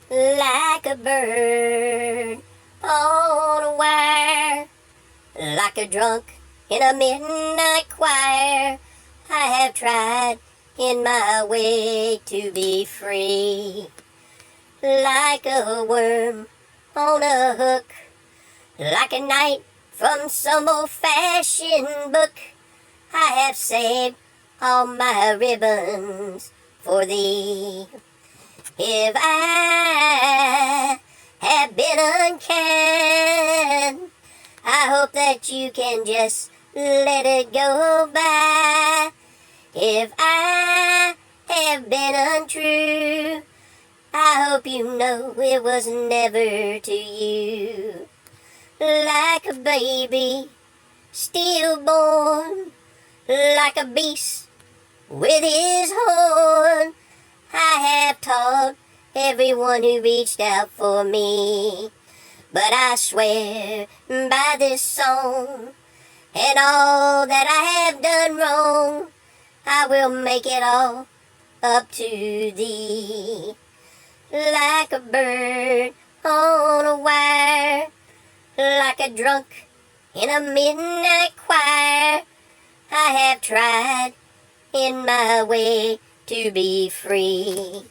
like a bird on a wire, like a drunk in a midnight choir. I have tried in my way to be free, like a worm on a hook, like a knight from some old-fashioned book. I have saved all my ribbons for thee. If I have been unkind, I hope that you can just let it go by. If I have been untrue, I hope you know it was never to you. Like a baby stillborn, like a beast with his horn, I have taught everyone who reached out for me. But I swear by this song and all that I have done wrong, I will make it all up to thee. Like a bird on a wire, like a drunk in a midnight choir, I have tried in my way to be free.